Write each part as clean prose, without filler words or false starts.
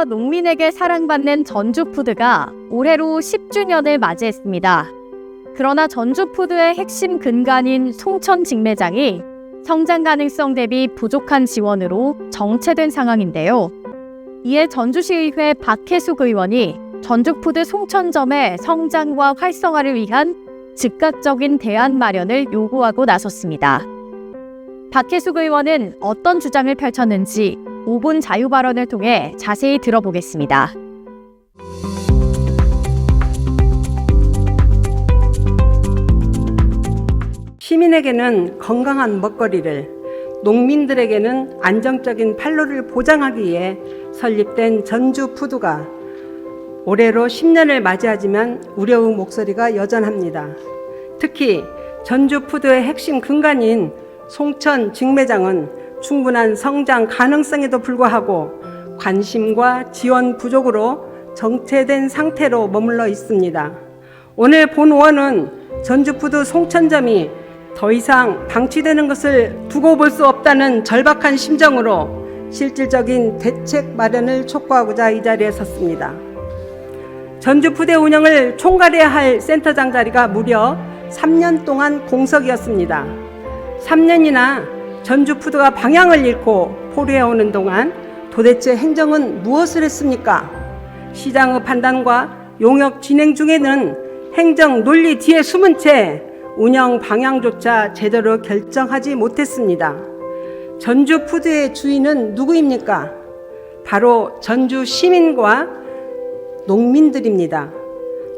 시민과 농민에게 사랑받는 전주푸드가 올해로 10주년을 맞이했습니다. 그러나 전주푸드의 핵심 근간인 송천직매장이 성장 가능성 대비 부족한 지원으로 정체된 상황인데요. 이에 전주시의회 박혜숙 의원이 전주푸드 송천점의 성장과 활성화를 위한 즉각적인 대안 마련을 요구하고 나섰습니다. 박혜숙 의원은 어떤 주장을 펼쳤는지 5분 자유 발언을 통해 자세히 들어보겠습니다. 시민에게는 건강한 먹거리를, 농민들에게는 안정적인 판로를 보장하기 위해 설립된 전주푸드가 올해로 10년을 맞이하지만 우려의 목소리가 여전합니다. 특히 전주푸드의 핵심 근간인 송천 직매장은 충분한 성장 가능성에도 불구하고 관심과 지원 부족으로 정체된 상태로 머물러 있습니다. 오늘 본 의원은 전주푸드 송천점이 더 이상 방치되는 것을 두고 볼 수 없다는 절박한 심정으로 실질적인 대책 마련을 촉구하고자 이 자리에 섰습니다. 전주푸드 운영을 총괄해야 할 센터장 자리가 무려 3년 동안 공석이었습니다. 3년이나 전주푸드가 방향을 잃고 포로해오는 동안 도대체 행정은 무엇을 했습니까? 시장의 판단과 용역 진행 중에는 행정 논리 뒤에 숨은 채 운영 방향조차 제대로 결정하지 못했습니다. 전주푸드의 주인은 누구입니까? 바로 전주 시민과 농민들입니다.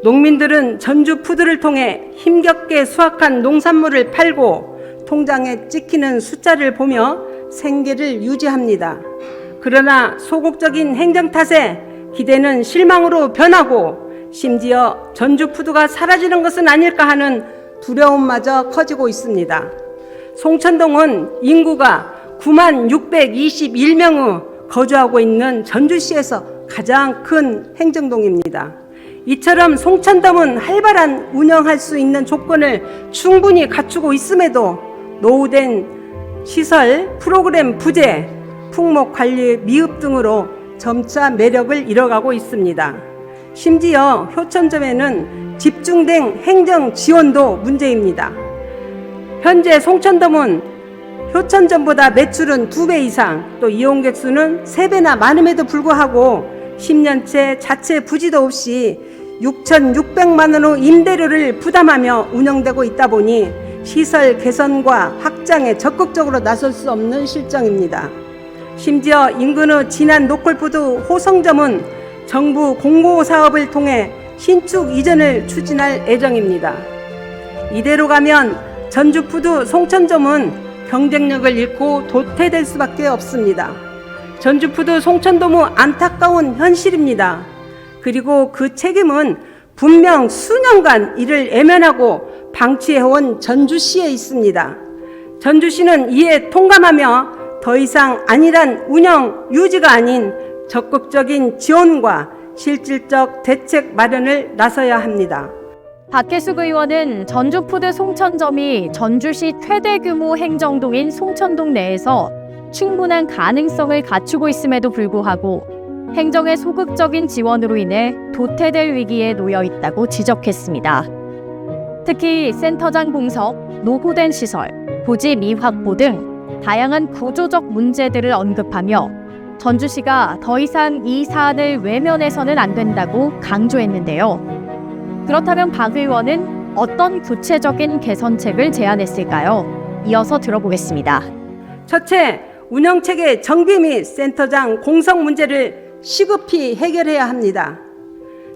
농민들은 전주푸드를 통해 힘겹게 수확한 농산물을 팔고 통장에 찍히는 숫자를 보며 생계를 유지합니다. 그러나 소극적인 행정 탓에 기대는 실망으로 변하고 심지어 전주푸드가 사라지는 것은 아닐까 하는 두려움마저 커지고 있습니다. 송천동은 인구가 96,621명의 거주하고 있는 전주시에서 가장 큰 행정동입니다. 이처럼 송천점은 활발한 운영할 수 있는 조건을 충분히 갖추고 있음에도 노후된 시설, 프로그램 부재, 품목관리 미흡 등으로 점차 매력을 잃어가고 있습니다. 심지어 효천점에는 집중된 행정 지원도 문제입니다. 현재 송천점은 효천점보다 매출은 2배 이상, 또 이용객 수는 3배나 많음에도 불구하고 10년째 자체 부지도 없이 6,600만 원의 임대료를 부담하며 운영되고 있다 보니 시설 개선과 확장에 적극적으로 나설 수 없는 실정입니다. 심지어 인근의 진안 노컬푸드 호성점은 정부 공모 사업을 통해 신축 이전을 추진할 예정입니다. 이대로 가면 전주푸드 송천점은 경쟁력을 잃고 도태될 수밖에 없습니다. 전주푸드 송천동의 안타까운 현실입니다. 그리고 그 책임은 분명 수년간 이를 애면하고 방치해온 전주시에 있습니다. 전주시는 이에 통감하며 더 이상 안일한 운영 유지가 아닌 적극적인 지원과 실질적 대책 마련을 나서야 합니다. 박혜숙 의원은 전주푸드 송천점이 전주시 최대 규모 행정동인 송천동 내에서 충분한 가능성을 갖추고 있음에도 불구하고 행정의 소극적인 지원으로 인해 도태될 위기에 놓여 있다고 지적했습니다. 특히 센터장 공석, 노후된 시설, 부지 미확보 등 다양한 구조적 문제들을 언급하며 전주시가 더 이상 이 사안을 외면해서는 안 된다고 강조했는데요. 그렇다면 박 의원은 어떤 구체적인 개선책을 제안했을까요? 이어서 들어보겠습니다. 첫째, 운영체계 정비 및 센터장 공석 문제를 시급히 해결해야 합니다.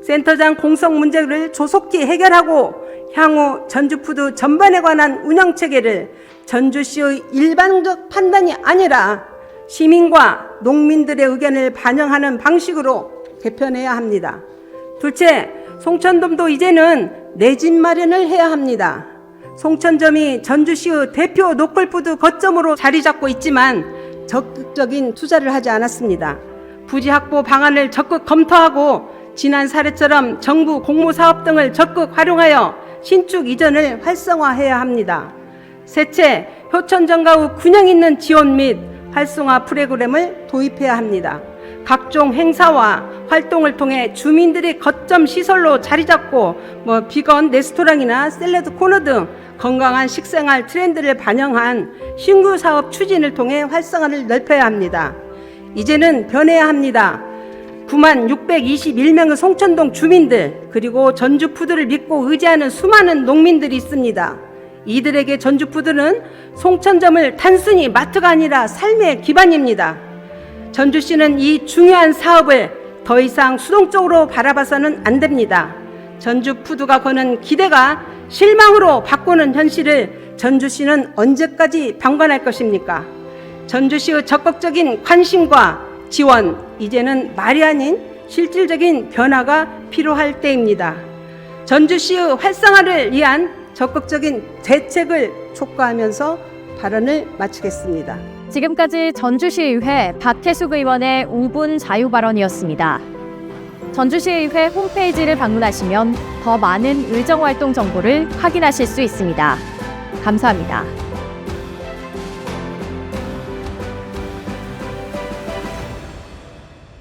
센터장 공석 문제를 조속히 해결하고 향후 전주푸드 전반에 관한 운영체계를 전주시의 일반적 판단이 아니라 시민과 농민들의 의견을 반영하는 방식으로 개편해야 합니다. 둘째, 송천점도 이제는 내 집 마련을 해야 합니다. 송천점이 전주시의 대표 노컬푸드 거점으로 자리 잡고 있지만 적극적인 투자를 하지 않았습니다. 부지 확보 방안을 적극 검토하고 지난 사례처럼 정부 공모사업 등을 적극 활용하여 신축 이전을 활성화해야 합니다. 셋째, 효천점과의 균형 있는 지원 및 활성화 프로그램을 도입해야 합니다. 각종 행사와 활동을 통해 주민들이 거점 시설로 자리 잡고 비건 레스토랑이나 샐러드 코너 등 건강한 식생활 트렌드를 반영한 신규 사업 추진을 통해 활성화를 넓혀야 합니다. 이제는 변해야 합니다. 96,621명의 송천동 주민들 그리고 전주푸드를 믿고 의지하는 수많은 농민들이 있습니다. 이들에게 전주푸드는 송천점을 단순히 마트가 아니라 삶의 기반입니다. 전주시는 이 중요한 사업을 더 이상 수동적으로 바라봐서는 안 됩니다. 전주푸드가 거는 기대가 실망으로 바꾸는 현실을 전주시는 언제까지 방관할 것입니까? 전주시의 적극적인 관심과 지원, 이제는 말이 아닌 실질적인 변화가 필요할 때입니다. 전주시의 활성화를 위한 적극적인 대책을 촉구하면서 발언을 마치겠습니다. 지금까지 전주시의회 박혜숙 의원의 5분 자유 발언이었습니다. 전주시의회 홈페이지를 방문하시면 더 많은 의정활동 정보를 확인하실 수 있습니다. 감사합니다.